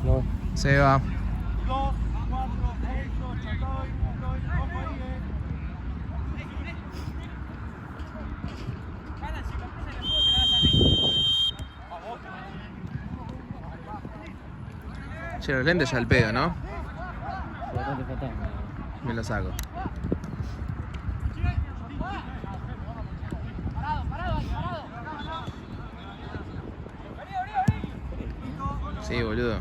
No. Se va. 2, 4, 6, 8, estoy, ojo ahí, Che, los lentes ya al pedo, ¿no? Bastante fantasma. Me lo saco. Sí, boludo.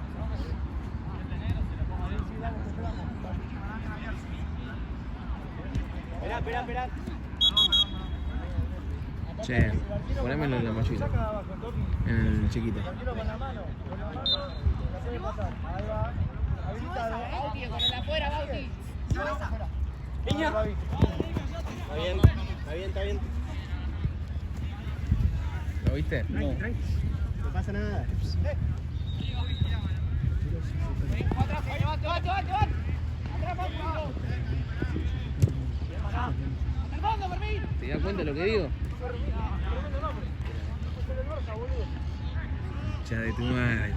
Esperá. Che, ponémelo en la mochila. En el chiquito. Con la mano. La puede pasar. Ahí va. Habilitado. Con el afuera, Bauti. Niña. Está bien. ¿Lo viste? No. No pasa nada. Atrás, levante. Atrás, Bauti. Al fondo, Fermín. ¿Te das cuenta de lo que digo? Ya de tu madre.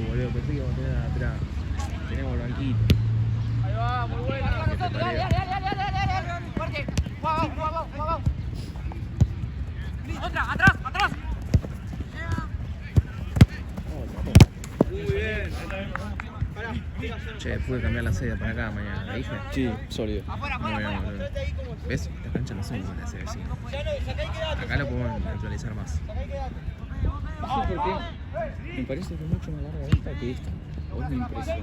Boludo, pensé que íbamos a tener atrás. Tenemos el banquito. Ahí va, muy bueno. Dale. Fuerte. Guau. Otra, atrás. Muy bien. Che, pude cambiar la sede para acá mañana, ¿la dije? Sí, sólido. Afuera. Muy bien, boludo. ¿Ves? Esta cancha no son como la sede, sí. Acá lo podemos actualizar más. No sé por qué. Me parece que es mucho más larga esta que esta. O es mi impresión.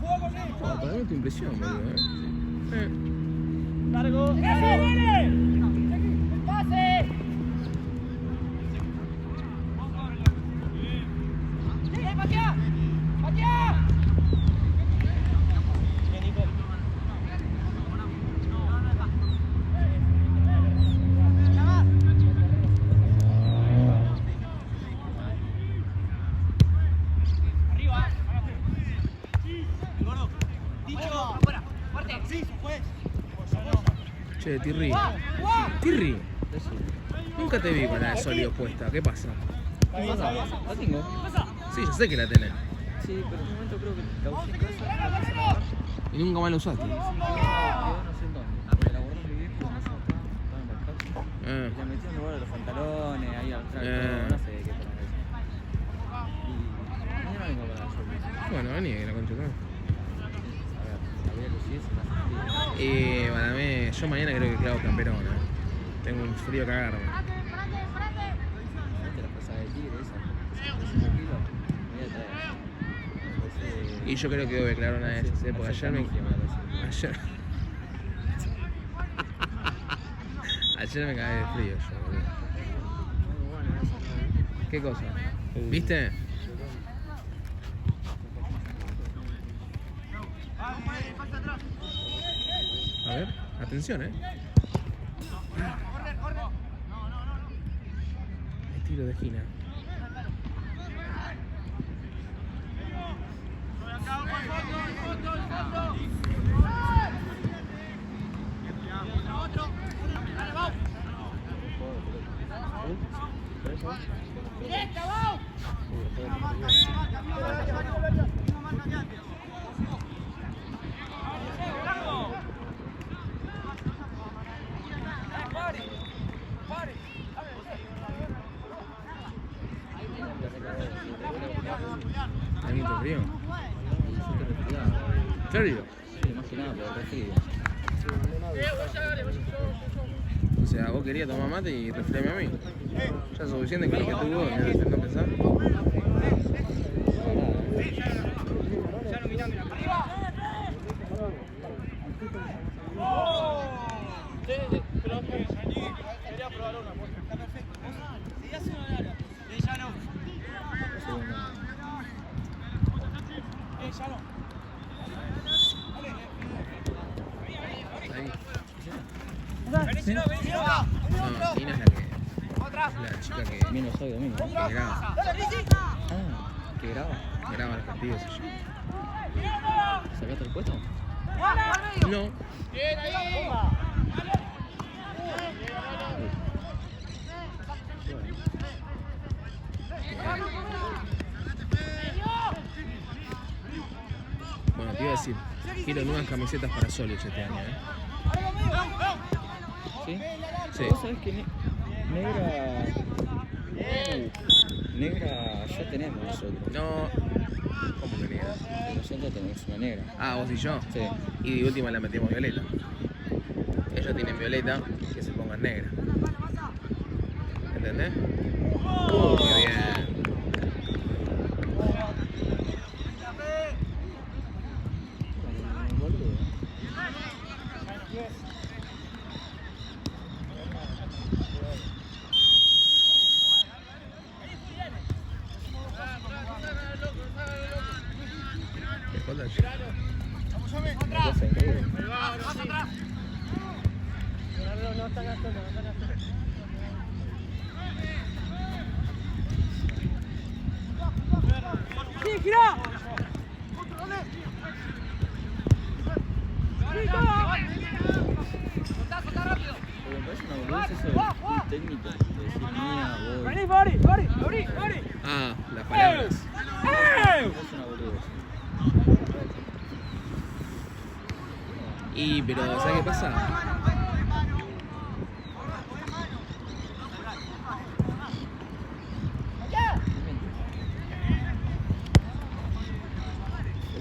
Oh, para mí tu impresión, boludo, Largo. ¡Pase! ¡Patea! Bien, Nico. Arriba. El gordo. Dicho. Afuera. Fuerte. Sí, fue. Che, Tirri. Tirri. Nunca te vi con la de sólido puesta. ¿Qué pasa? La tengo. Sí, yo sé que la tenés. Sí, pero en un momento creo que la usé en casa. Y nunca más la usaste. Quedó no sé en dónde. Me la guardó mi viejo, no sé, estaba en la casa. Y la metí en el lugar de los pantalones, ahí atrás, todo, no sé qué para eso. Y mañana vengo para la sorpresa. Bueno, vení, la concha de tu madre. A ver, la voy a lucir, se la sentí. Y para mí, yo mañana creo que clavo camperona. Tengo un frío cagarme. ¿Viste la pasada del tigre esa? 65 kilos. Me voy a traer. Y yo creo que voy a declarar una de esas, porque ayer me... Ayer me cagué de frío yo, boludo. ¿Qué cosa? ¿Viste? A ver, atención, Es tiro de esquina. ¡Directa, Bau! ¿Hay mucho frío? ¿En serio? Sí, más que nada, pero refrío. O sea, vos querías tomar mate y resfriarme a mí. Ya es suficiente con lo que tuvo, no pensar. Pero quería probar una. Está perfecto. Si hace una hora. Ya no. Ya no. No, Tina es la que... La chica que Menos hoy domingo. graba. ¿Que graba? Graba los partidos y yo. ¿Sacaste el puesto? No. Bien ahí. quiero nuevas camisetas para Solich este año, ¿Sí? Sí. ¿Vos sabés que negra... negra ya tenemos nosotros. No. ¿Cómo que negra? Nosotros tenemos una negra. Ah, vos y yo. Sí. Y de última la metimos violeta. Ellos tienen violeta, que se pongan negra. ¿Entendés? Muy bien. Boludo. ¿Qué falta? Una cosa increíble. ¡Sí, gira! ¡Soltá rápido! Porque me parece una boludez eso del técnico. De decir mía, voy. ¡Vení, Bori! Ah, las palabras. Me parece una boludez. Y, pero, ¿sabes qué pasa?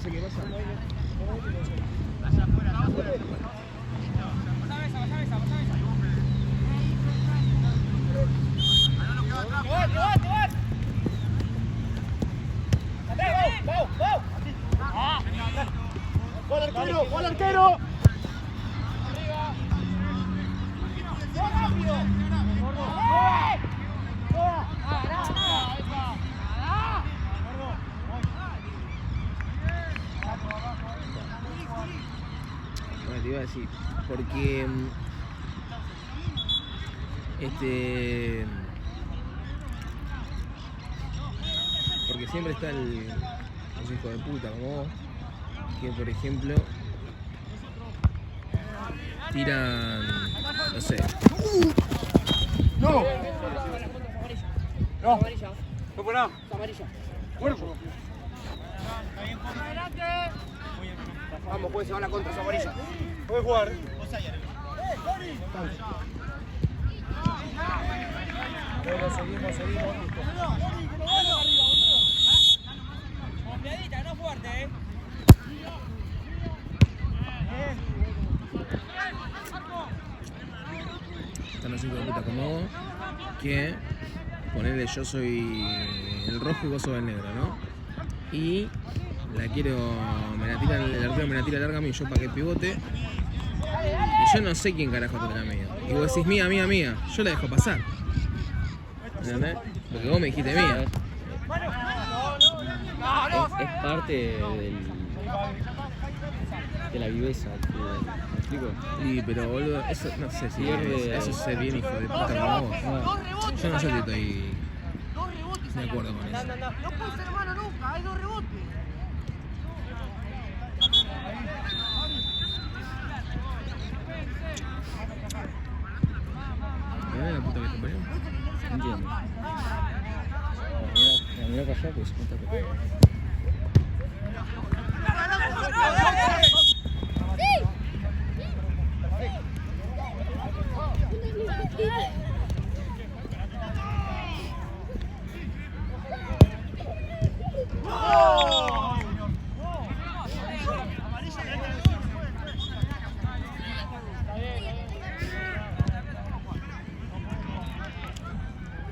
¿Sabes qué pasa? ¡Gol arquero! Bueno, te iba a decir, porque porque siempre está los hijos de puta como vos, que por ejemplo tiran, no sé, ¡No! ¡No! Amarilla. ¡No por nada! Amarilla. ¡Cuerpo! Vamos, pues se van a contra, es amarilla. Puede jugar. Bueno, seguimos. Confiadita, no fuerte, están los hijos de puta como vos, que ponerle yo soy el rojo y vos sos el negro, ¿no? Y la quiero, el arquero me la tira larga a mí, yo para que pivote. Y yo no sé quién carajo te la mía. Y vos decís mía, yo la dejo pasar. ¿Entendés? Porque vos me dijiste mía. Es parte de la viveza del fútbol. ¿Me explico? Y pero boludo, eso no sé si eso es ser bien hijo de puta como vos. Yo no sé si estoy Dos rebotes. de acuerdo con eso. No puede ser malo nunca, hay dos rebotes. Mirá la puta que te parió. Entiendo. Mira para allá, pues cuenta que...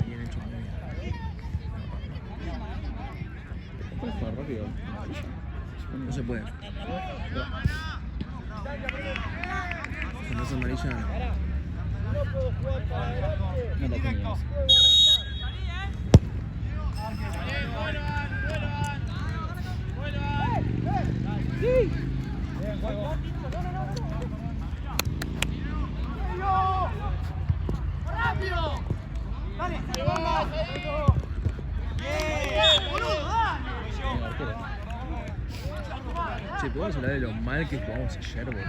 Bien hecho, muy bien. ¿Puedes jugar rápido? No se puede. Cuando es amarilla, no. No la tenía. ¡Rápido! ¡Dale! Che, ¿podemos hablar de lo mal que jugamos ayer, boludo?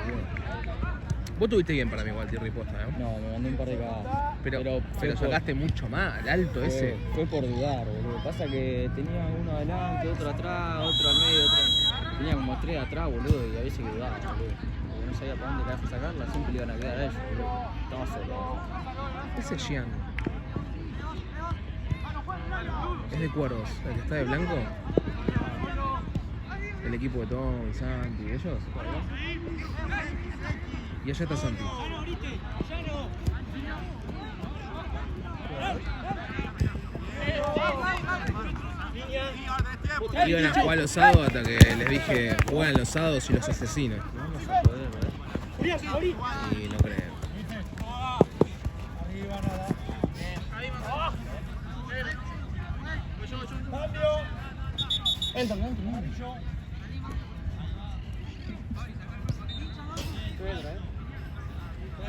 Vos tuviste bien para mí igual, Thierry, posta, ¿no? No, me mandé un par de cagadas. Pero fue por- sacaste mucho más, el alto ese. Fue por dudar, boludo. Pasa que tenía uno adelante, otro atrás, otro al medio, otro... Tenía como 3 atrás, boludo, y a veces que dudaba, boludo. Porque no sabía para dónde carajo sacarla, siempre le iban a quedar a ellos, boludo. Estaba solo. Ese es Gian. Es de Cuervos, el que está de blanco. El equipo de Tom y Santi, ellos. Y allá está Santi. Iban a jugar los sábados hasta que les dije juegan los sábados y los asesino. Vamos a poder, ¿verdad? Y no creo.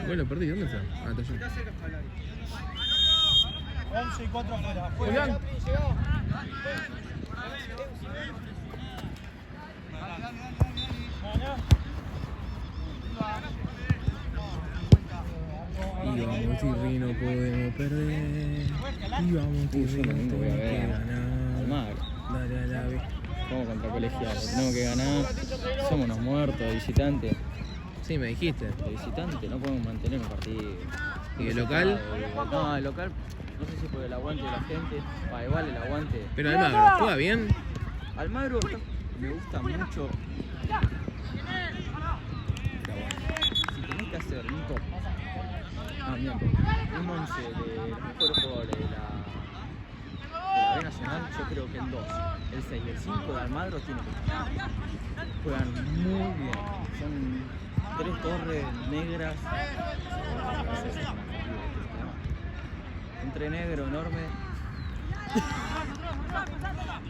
Bueno, perdí, ¿dónde está? Ah, está allá. 11 y 4 afuera. Julián. Y vamos, Tirri, no podemos perder. Y vamos, Tirri, no tenemos que ganar. Almagro. Dale a la vez. Vamos contra Colegiales, tenemos que ganar. Somos unos muertos de visitante. Sí, me dijiste. De visitante no podemos mantener un partido. ¿Y el local? No, el local, no sé si por el aguante de la gente. Igual el aguante. Pero Almagro, ¿juega bien? Almagro me gusta mucho. Si tenés que hacer un top, un 11 de los mejores jugadores de la B Nacional, yo creo que el 2, el 6 y el 5 de Almagro tiene que estar. Juegan muy bien. Son 3 torres negras. Entre negro enorme.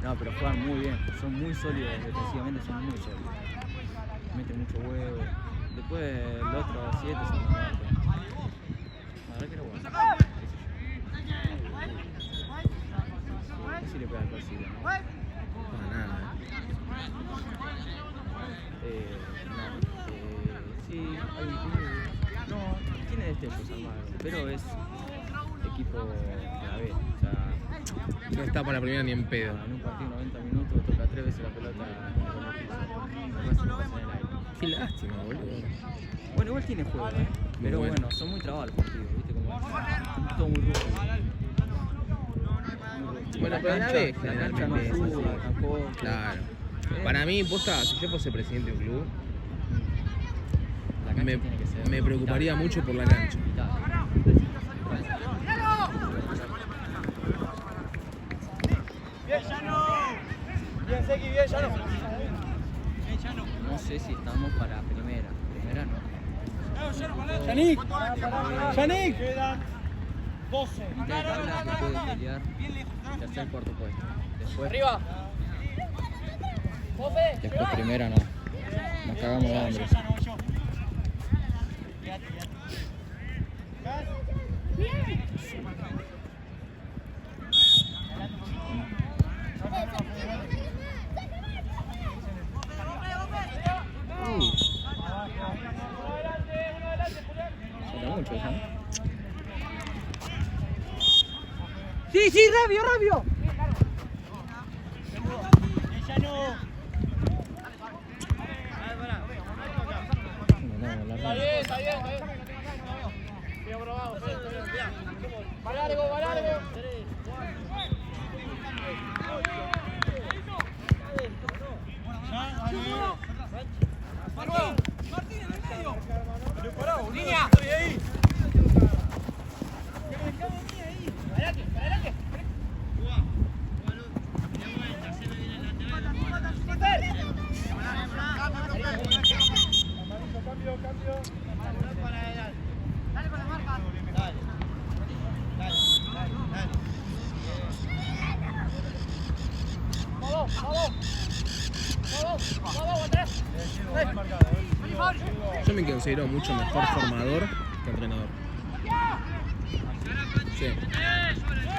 No, pero juegan muy bien, son muy sólidos defensivamente, son muy sólidos. Meten mucho huevo. Después el otro 7 son los muertos. La verdad que era bueno. Así le pega al partido, ¿no? No, nada. Sí, tiene destellos Almagro, pero es equipo de la B. O sea, No está para la primera ni en pedo. en un partido 90 minutos toca 3 veces la pelota con el piso. No pasa en el aire. Qué lástima, boludo. Bueno, igual tiene juego, pero bueno. bueno, son muy trabados los partidos, ¿viste? Como todo muy rústico. Bueno, pero la B La cancha no generalmente es ayuda así. tampoco. Claro. Para mí, posta, si yo fuese presidente de un club, La cancha me, tiene que ser me preocuparía vital. mucho por la cancha. Vital. Bien, Llano. Bien, Seki, bien, Llano. No sé si estamos para primera. Primera no. Yannick. Yannick. Quedan 12. Mitad de tabla que puede pelear tercer, cuarto puesto. Después, Arriba. después primera no. Nos cagamos de hambre. Falta mucho eso, ¿no? Sí, sí, rápido, rápido. No, la Está rama. bien, está bien, está bien. Bien probado, está bien. Va largo, va largo. Martín, en el medio. Pero parado, línea. Estoy ahí. Adelante, adelante. Cambio. Dale con la marca. Dale. Vamos, atrás. Yo me considero mucho mejor formador que entrenador. Sí.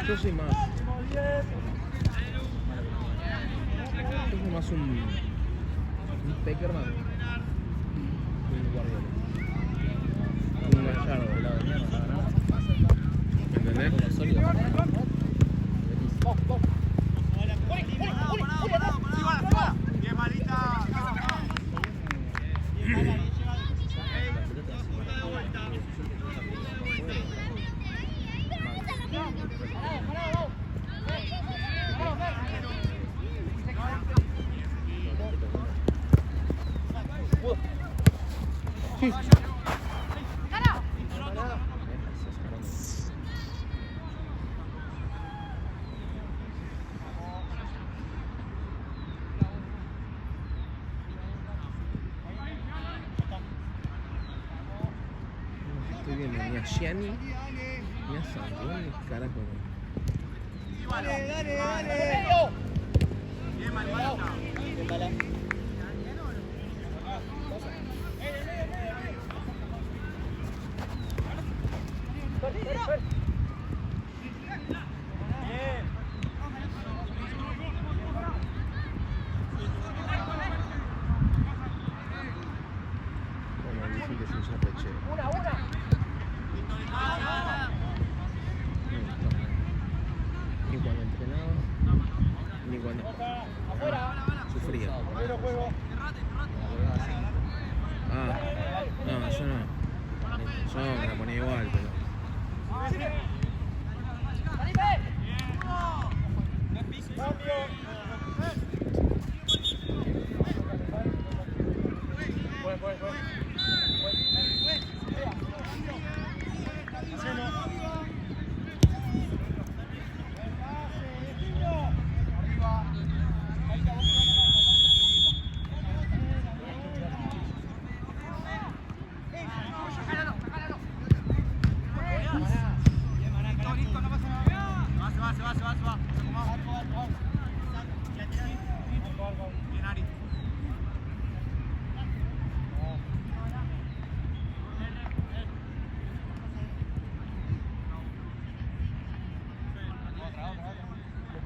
Yo soy más. Yo soy más un Peckerman. Un Guardiola. Un Gallardo. Pelado de mierda, la verdad. ¿Entendés? Como sólido. Bien, malita. estoy viendo ni a Gianni ni a Santi. ¿Dónde carajo? Dale. Bien, Mala. Ni cuando entrenaba, ni cuando sufría. No, yo no. Yo me la ponía igual, pero.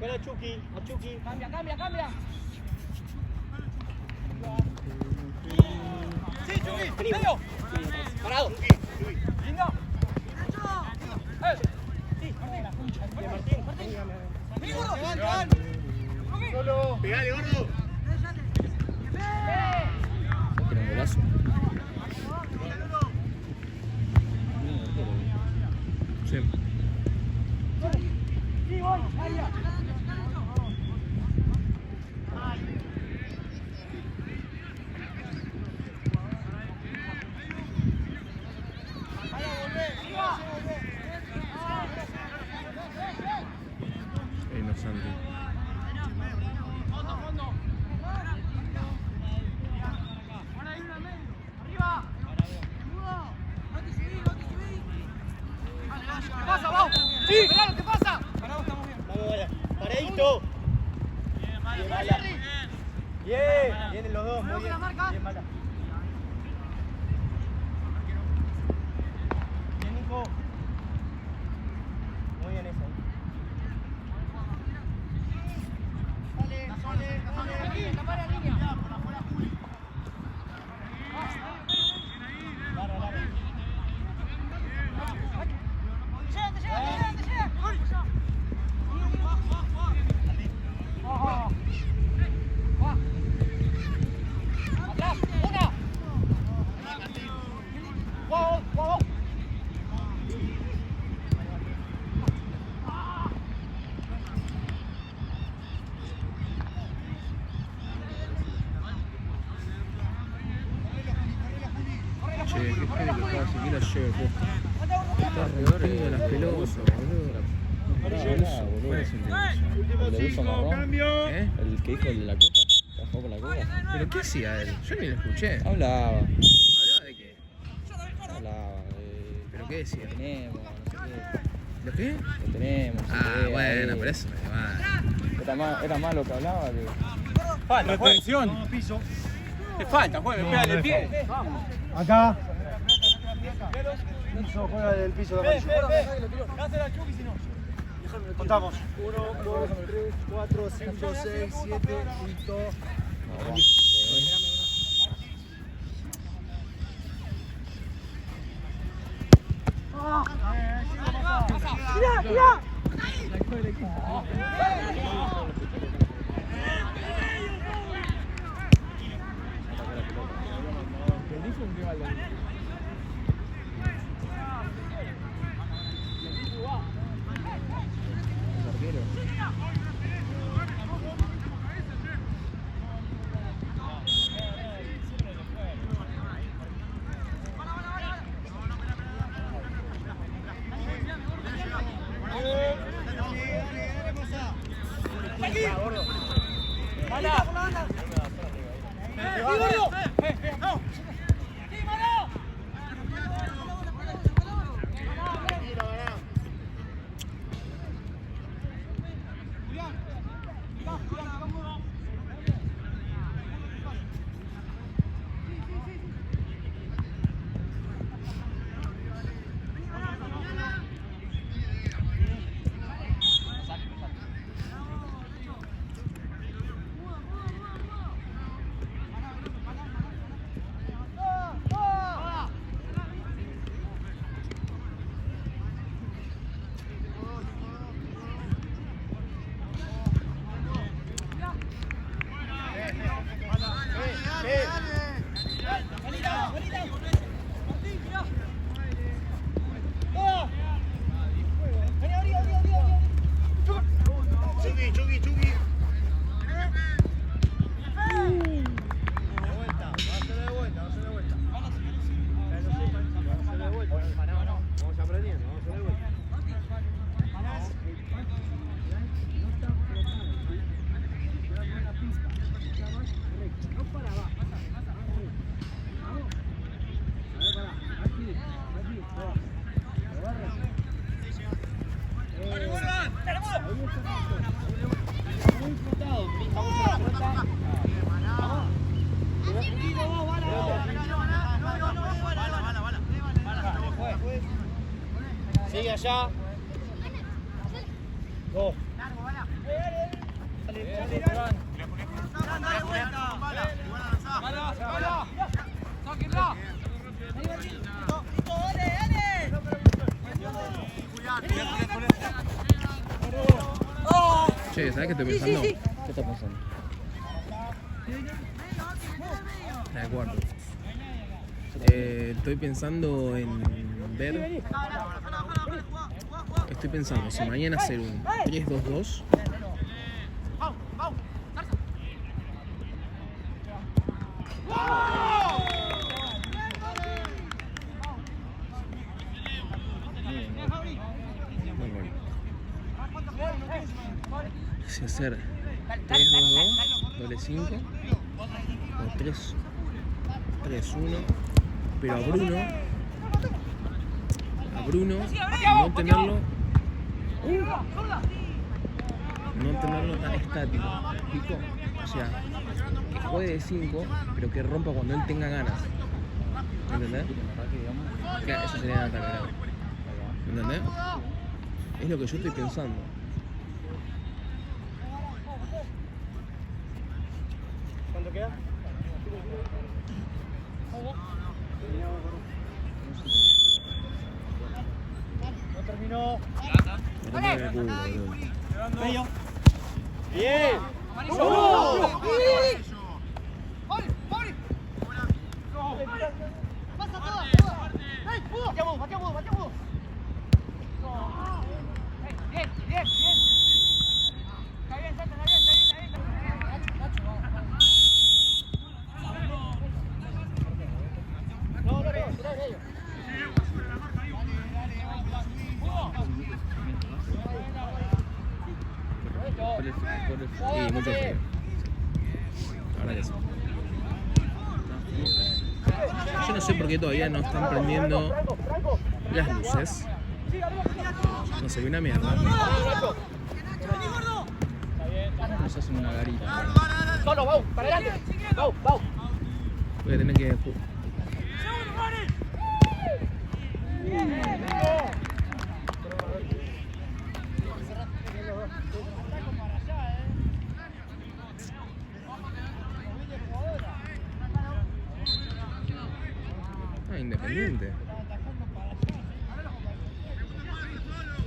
A Chucky. Cambia. Sí, Chucky, medio. Parado. Lindo. Sí, Martín. Solo. Pegale, gordo. Tiene un golazo. Sí. Sí, voy. Santi. ¿Qué pasa, Bau? Sí, claro, ¿qué pasa? Parado, estamos bien. Vamos, vaya. Paradito. Bien, Mala. Bien, vienen los dos, muy bien. Bien, Mala. Bien, Nico. Muy bien eso. Dale. Tapar la línea. Atrás, una. Wow. Che, qué feo que estaba siquiera lleve puesto. Está rompiendo las pelotas, boludo. El de uso marrón. ¿Eh? El que dijo el de la coca. ¿Trabajó con la coca? ¿Pero qué hacía él? Yo ni lo escuché. Hablaba. ¿Hablaba de qué? Hablaba de. ¿Pero qué decía? Lo tenemos, no sé qué. ¿Lo qué? Lo tenemos. no sé Ah, qué, bueno, ahí. por eso me va. Era más lo que hablaba que. Falta, atención. Piso. Te falta, juega, pega del pie. Acá. Piso, juega del piso de amarillo. Dásela a Chucky si no. Contamos. 1, 2, 3, 4, 5, 6, 7, listo. ¡Tira! Sigue allá. Go. Che, ¿sabes qué estoy pensando? ¿Qué estás pensando? La de cuarto. Estoy pensando en ver. Estoy pensando si mañana hacer un 3-2-2. Si hacer 3-2-2, doble 5 o 3-1, pero a Bruno no tenerlo tan estático, ¿me explico? O sea, que juegue de 5, pero que rompa cuando él tenga ganas. ¿Entendés? Que eso sería un ataque. ¿Entendés? Es lo que yo estoy pensando. ¿Cuánto queda? No terminó. Medio. Bien. ¡No! ¡Pasa toda! ¡Bateamos! Bien. Está bien, Santa, está bien. Y mucho frío. La verdad que sí. Yo no sé por qué todavía no están prendiendo las luces. No se ve una mierda. Nos hacen una garita. Solo, Bau, para adelante. Bau. Voy a tener que... Independiente.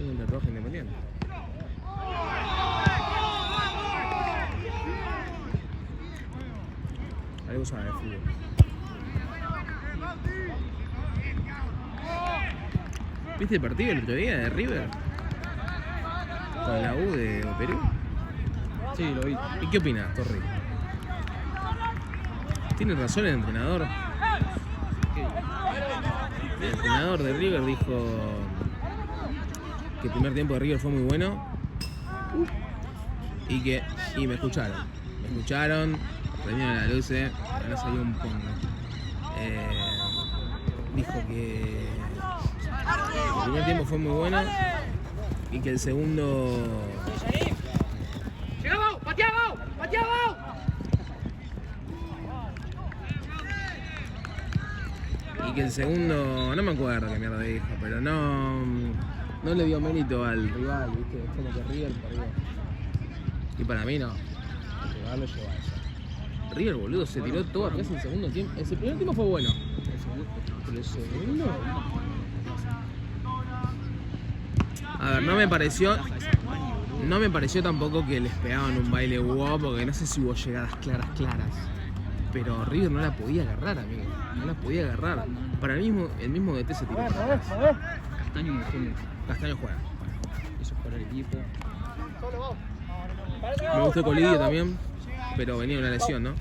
Un de rojo Independiente. Algo sabe de fútbol. ¿Viste el partido el otro día de River? Con la U de Perú. Sí, lo vi. ¿Y qué opinas, Torri? ¿Tiene razón el entrenador? El entrenador de River dijo que el primer tiempo de River fue muy bueno y me escucharon. Prendieron las luces, ahora salió un pongo. Dijo que el primer tiempo fue muy bueno y que el segundo... ¡Llega Bau! ¡Patea Bau! Y que el segundo, no me acuerdo qué mierda dijo, pero no le dio mérito al rival, ¿viste? Es como que River perdió. Y para mí no. El rival lo llevó a eso. River, boludo, se tiró todo atrás en el segundo tiempo. El primer tiempo fue bueno. Pero el segundo... A ver, no me pareció tampoco que les pegaban un baile wow, porque no sé si hubo llegadas claras. Pero River no la podía agarrar, amigo. No la podía agarrar. Para el mismo DT se tiró para atrás. Castaño me gustó mucho. Castaño juega. Hizo jugar el equipo. Me gustó Colidio también, pero venía una lesión, ¿no?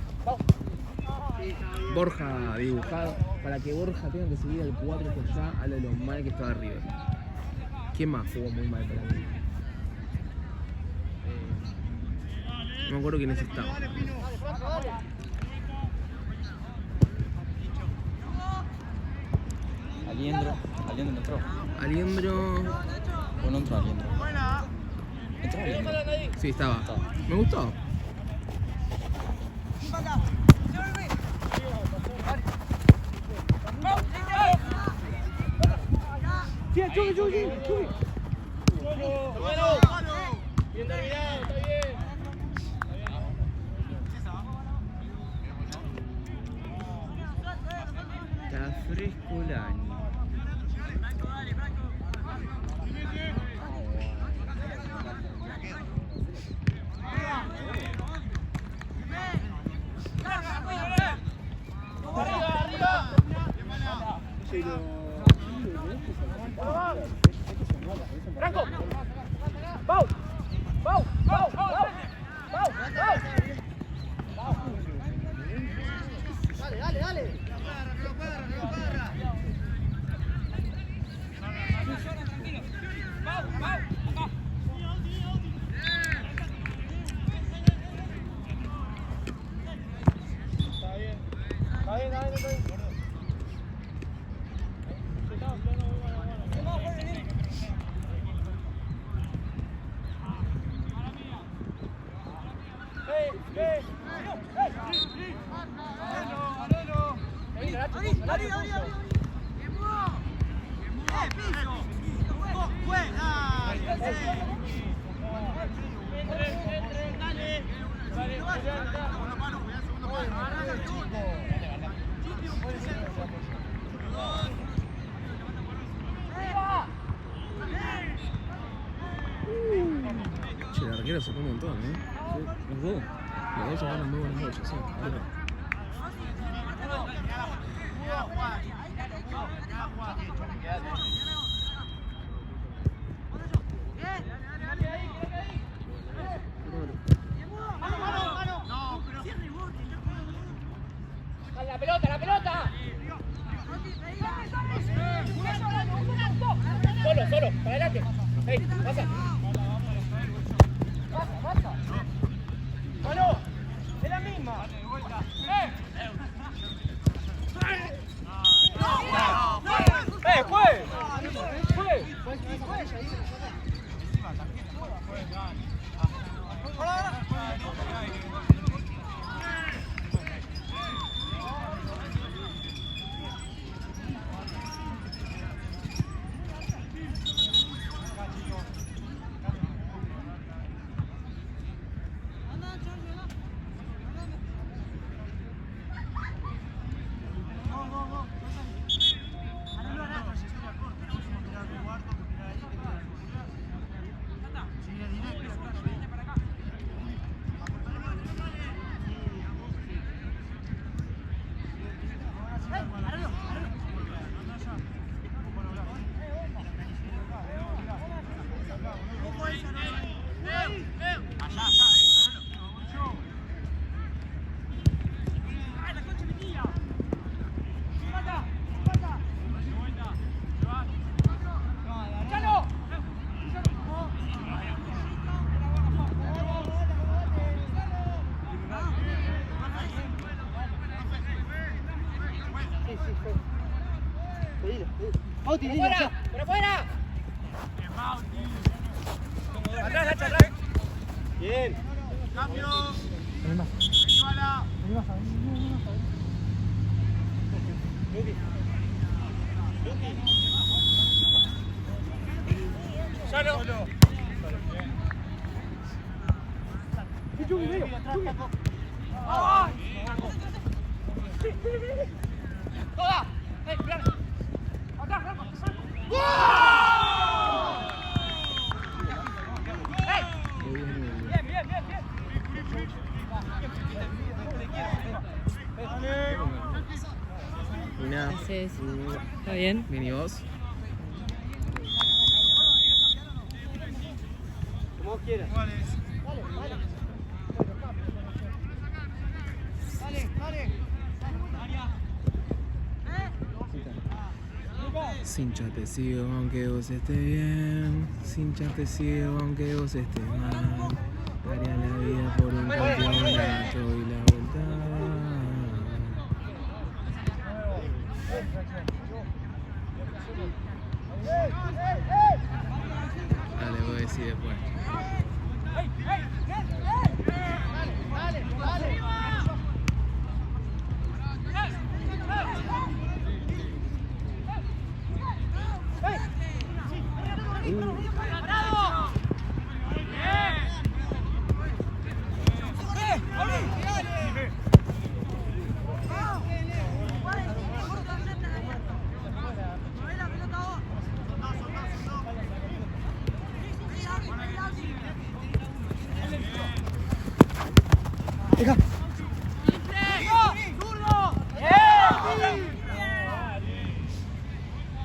Borja dibujado. Para que Borja tenga que seguir al 4 por allá, habla de lo mal que estaba River. ¿Quién más jugó muy mal para mí? No me acuerdo quiénes estaban. Aliendro no entró. Aliendro... ¿O no entró Aliendro? ¿Entró Aliendro? Sí, estaba. Me gustó. Bien, Chubi. Bueno. Bien terminado, está bien. Está fresco el año. Franco. Pau. Dale. Está bien. Che, el arquero sacó un montón, ¿eh? Los dos. Los dos sacaron muy buenas bolsas, sí. La pelota. Solo, para adelante. Hey, pasa. Mano, es la misma. Bauti, por afuera. Atrás, Nacho, atrás. Bien. Cambio. Vení bala. Solo. Toda. Mirá. Atrás, Franco. Mirá. Gracias. ¿Está bien? Bien, ¿y vos? Como vos quieras. Dale. Cincha te sigo aunque vos estés bien. Cincha te sigo aunque vos estés mal. Daría la vida por un campeonato y la vuelta. Dale, voy a decir después.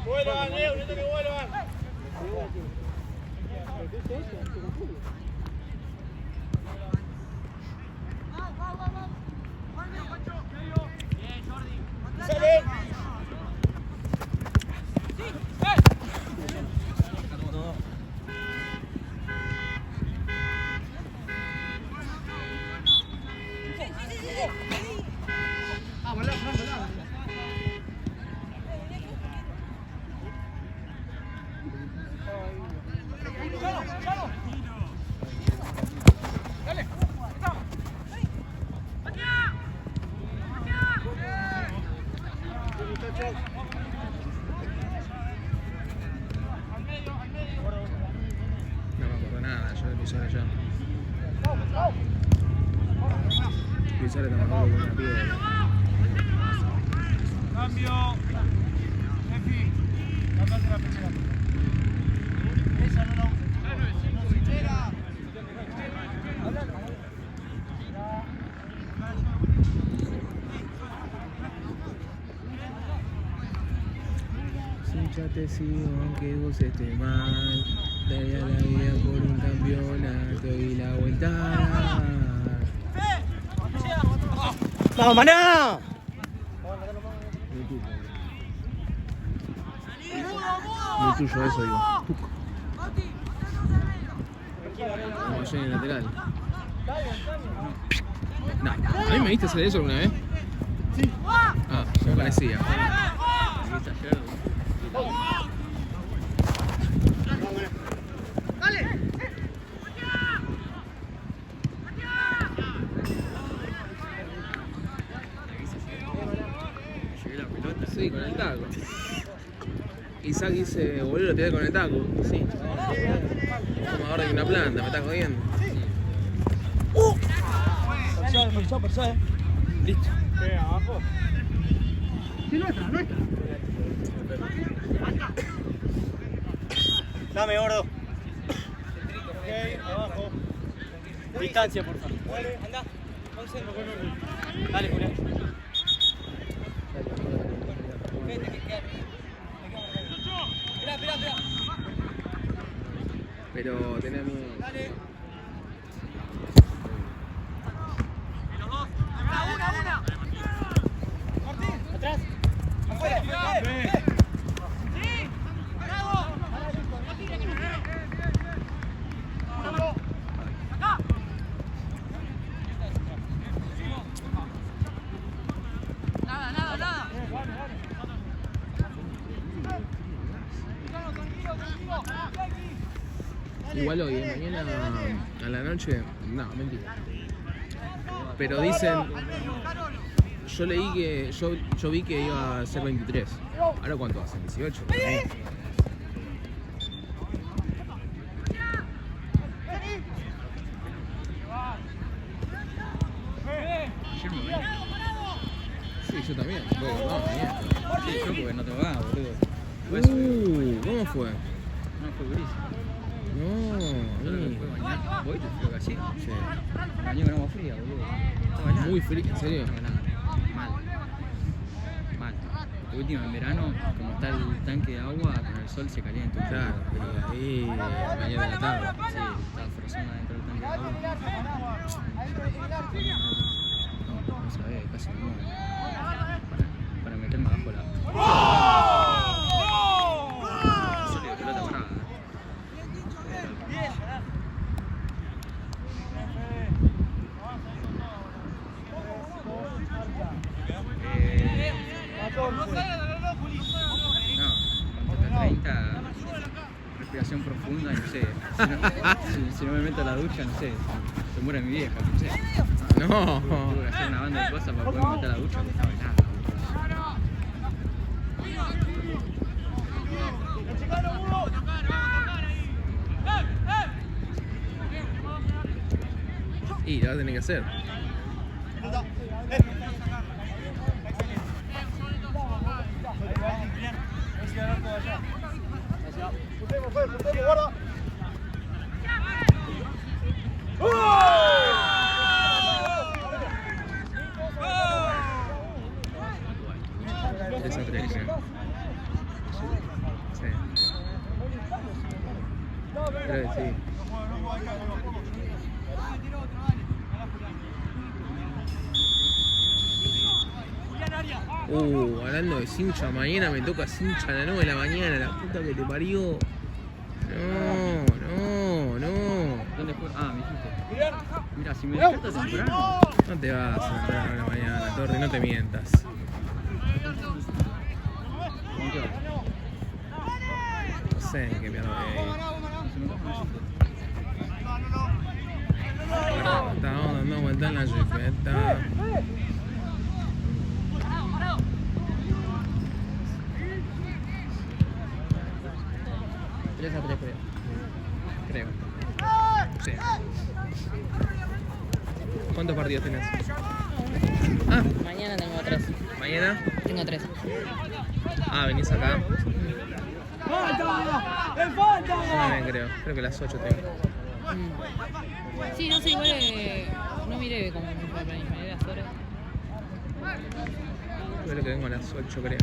Vuelvan, Leo, no te que vuelvan. ¡Sale! No me acuerdo nada, yo de Pizarro ya. Pizarro está más duro que una piedra. Cambio. Efi. Cambiate la pechera. Esa no la uses. Pechera. Si ya te sigo aunque vos estés mal, daría la vida por un campeonato y la vuelta a dar. ¡Vamos, maná! Muy tuyo eso, digo. Como allá en el lateral. No, ¿a mí me viste hacer eso alguna vez? Sí. Ah, me parecía. Sí, con el taco. Isaac dice, boludo, lo tiré con el taco. Sí. Como ahora que una planta, me estás jodiendo. Persona. Listo. Abajo. Sí, nuestra. Dame, gordo. Ok, abajo. Distancia, por favor. Anda. Dale, Julián. Espera. Pero tenemos... Dale. Una. Martín. Atrás. Afuera. Sí. Bravo. Acá. Nada. Igual hoy, mañana a la noche, no, mentira. Pero dicen, yo leí que, yo vi que iba a ser 23. ¿Ahora cuánto hacen? 18. Sí, yo también. Bueno, no, mañana. Sí, yo porque no te va, boludo. ¿Cómo fue? No, fue durísimo. No, Solo que fue bañar. ¿Vos te frío que así? Sí. Bañó con agua fría, boludo. Estaba helado. Muy frío, ¿en serio? No, nada. Mal. De último, en verano, como está el tanque de agua, con el sol se calienta. Claro, y ahí mañana de la tarde. Sí, estaba frozen dentro del tanque de agua. No sabés, casi me muero. Para meterme abajo la... Sólido, pelota parada. No, 30, respiración profunda, no sé. Si no me meto a la ducha, no sé. Se muere mi vieja, no sé. No. Tuve que hacer una banda de cosas para poder meter a la ducha porque estaba helada. Y lo vas a tener que hacer. Esa 3, creo. Sí. Creo que sí. Hablando de cincha, mañana me toca cincha a las 9 de la mañana, la puta que te parió. No. ¿Dónde fue? Ah, me dijiste. Mira, si me despierto temprano. No te vas a levantar a la mañana, Torri, no te mientas. ¿Con qué hora? No sé en qué mierda voy a ir. Se me coge un Estamos dando vueltas en la jipeta. a 3, creo. Sí. ¿Cuántos partidos tenés? Ah, Mañana tengo 3. ¿mañana? Tengo 3. Ah, venís acá. ¡Falta! ¡Le falta! Yo también creo que a las 8 tengo. Sí, no sé, igual no miré cómo fue la planilla, miré las horas. Creo que vengo a las 8, creo.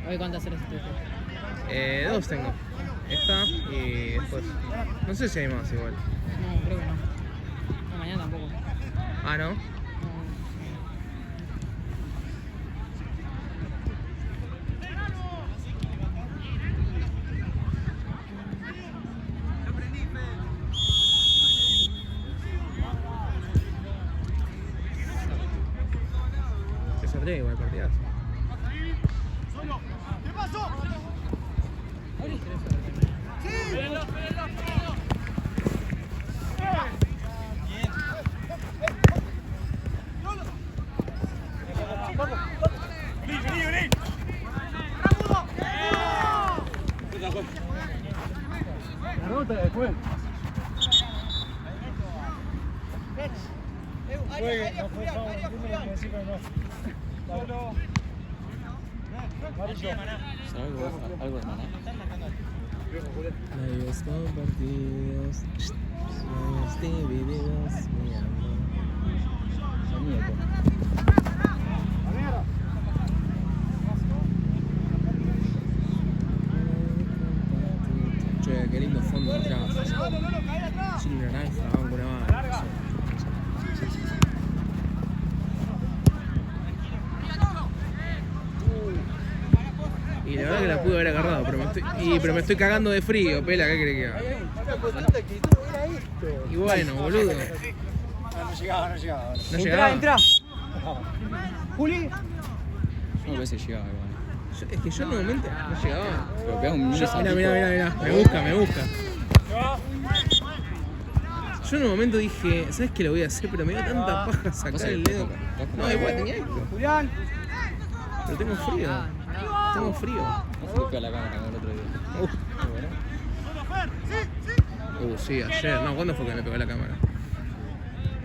Hoy cuántas horas estuviste. 2 tengo. Esta y después. No sé si hay más igual. No, creo que no. No, mañana tampoco. Ah, ¿no? Se saldría igual partidazo. ¿Qué pasó? La ruta después. No fue foul, entiendo lo que decís, pero no. Amarillo. Algo de maná. Labios compartidos, labios divididos, mi amor. Muñeco. Che, qué lindo fondo atrás. Chile naranja, banco una mano. Y la verdad que la pude haber agarrado, pero me estoy cagando de frío, pela, ¿qué crees que haga? Y bueno, boludo. No llegaba. ¿No llegaba? Entra. Juli. Yo no pensé que llegaba igual. Es que yo en un momento no llegaba. Pero pega un Mirá. Me busca. Yo en un momento dije, ¿sabes qué lo voy a hacer? Pero me dio tanta paja sacar el dedo. No, igual tenía esto. Julián. Pero tengo frío. Tengo frío. No se golpea la cámara como el otro día. Sí, ayer. No, ¿cuándo fue que me pegó la cámara?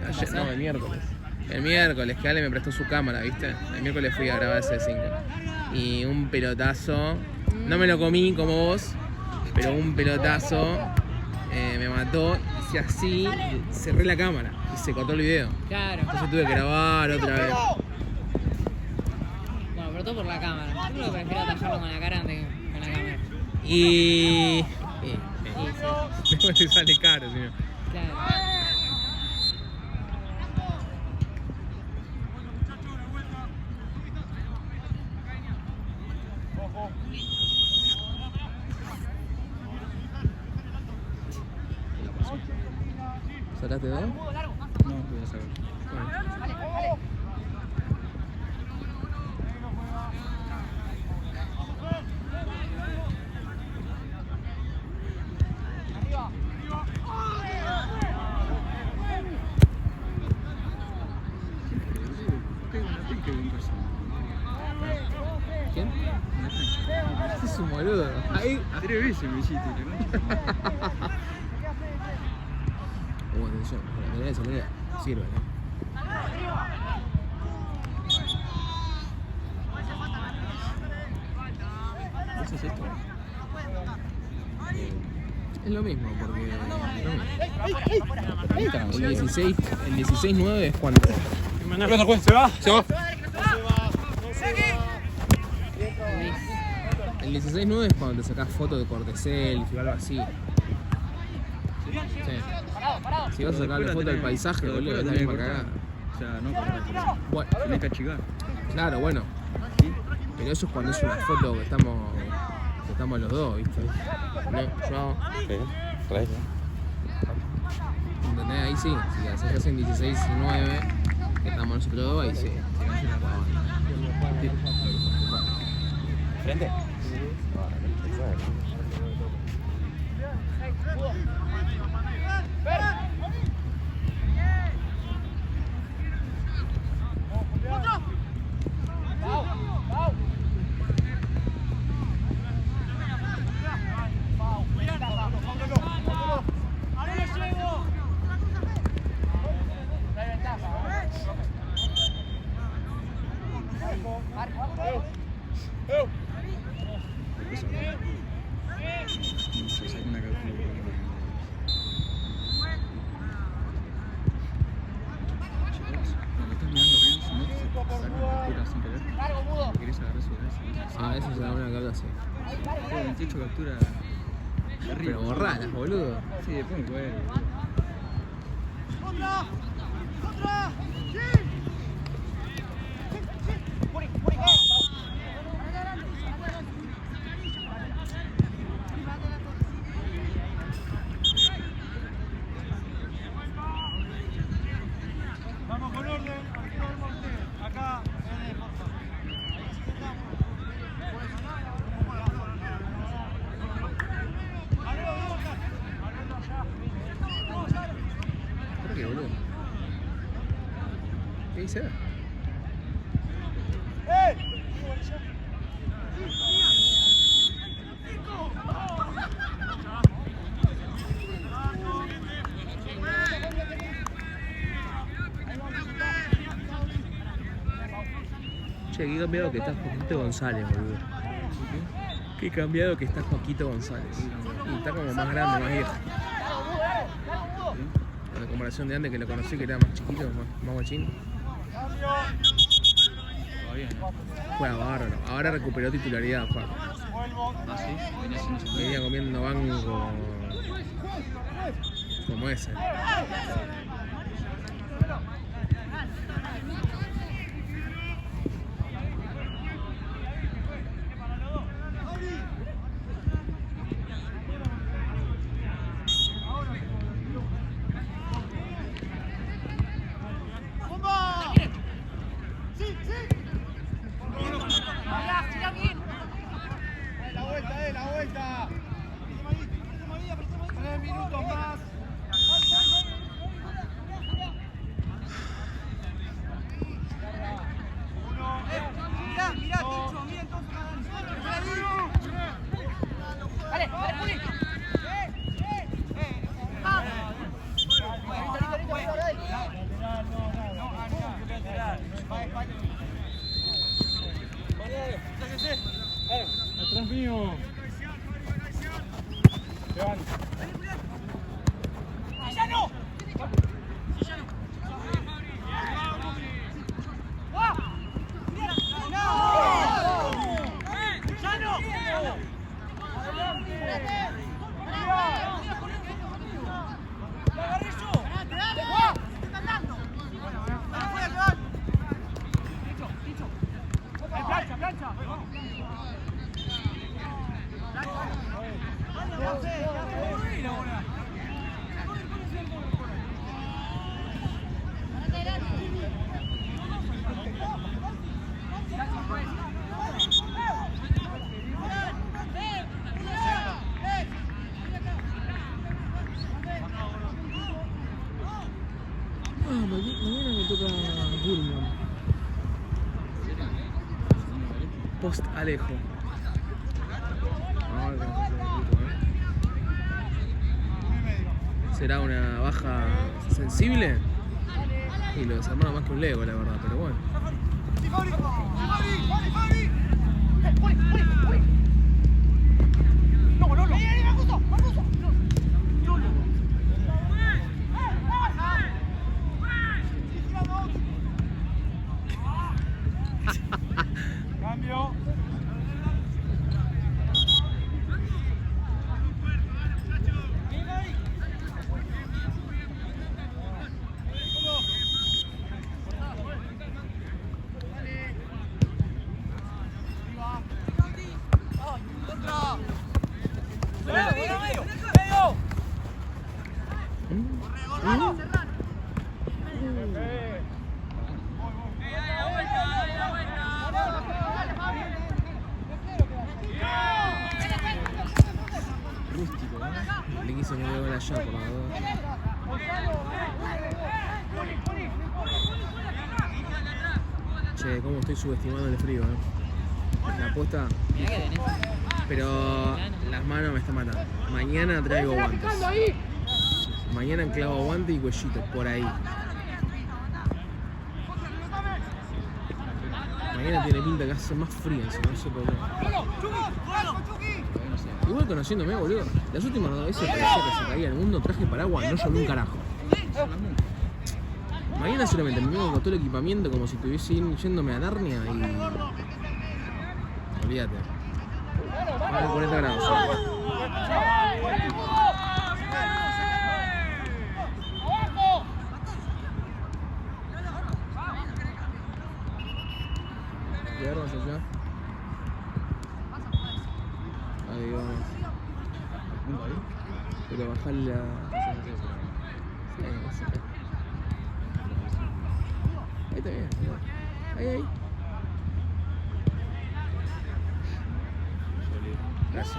Ayer, no, el miércoles. El miércoles, que Ale me prestó su cámara, ¿viste? El miércoles fui a grabar ese 5. Y un pelotazo. No me lo comí como vos, pero un pelotazo me mató. Hice así, cerré la cámara y se cortó el video. Claro. Entonces tuve que grabar otra vez. Bueno, pero todo por la cámara. Yo creo que prefiero atajarlo con la cara antes que con la cámara. Y Sí, después te sale caro, si no. claro. ¿Sacaste dos? No, voy a sacar. Bueno. ¿Quién? Es un boludo. Ahí. 3 veces me hiciste, la concha. atención. La mayoría de esa manera sirve, ¿no? ¿Eso es esto? Es lo mismo, porque Ahí está, el 16-9 es cuando. Se va. El 16-9 es cuando te sacás fotos de cortesel o algo así. Sí. Si vas a sacar la foto del paisaje, boludo, es la misma cagada. O sea, no cortar. Bueno, Tenés que achicar. claro, bueno. Pero eso es cuando es una foto que estamos los dos, ¿viste? No, yo. ¿Entendés? Ahí sí. Si haces en 16-9, que estamos nosotros dos, ahí sí. ¿Frente? Se saca una captura. Cuando estás mirando bien, si no te saca una captura sin querer. Si querés agarrar su brazo. Ah, eso se da una captura así. Todo 28 capturas. Pero borralas, boludo. Sí, después me cuelgo. Vamos con orden. Aquí nos vemos ustedes. Acá. ¿Por qué, boludo? ¿Qué dice? Che, qué cambiado que estás Joaquito González, boludo. Qué cambiado que estás Joaquito González. Y está como más grande, más viejo. En comparación de antes que lo conocí, que era más chiquito, más guachín. Todavía no. Juega bárbaro. Ahora recuperó titularidad, Juan. Ah, sí. Venía haciendo su Venía comiendo banco como ese. La vuelta. 3 minutos más. Mirá, Ticho, mira entonces. Dale, Juli. Atrás mío. ¡Villano! Mañana me toca Bullman. Post Alejo. será una baja sensible y lo desarmaron más que un Lego, la verdad, pero bueno. Cambio. Rústico, ¿no? Le quise meter gol allá por la duda. Che, cómo estoy subestimando el frío, La apuesta, Mirá que tenés. pero las manos me están matando. Mañana traigo guantes. Mañana enclavo guante y cuellito, por ahí. Mañana tiene pinta que hace más frío, no sé por qué. Igual conociéndome, boludo, las últimas veces parecía que se caía el mundo, traje paraguas, no llovió un carajo. Mañana solamente me vengo con todo el equipamiento como si estuviese yéndome a Narnia y... Olvídate. Van a 40 grados. Y ahora vamos allá. Ahí vamos. Pero bajarle la... Ahí está bien. Ahí. Gracias.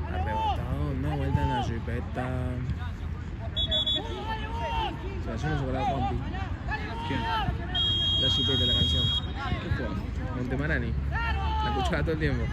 Arrebatado, no vuelta en la jipeta. Se la llevo sobre la compi. ¿Quién? La jipeta, la canción. ¿Qué fue? Montemarani. La escuchaba todo el tiempo.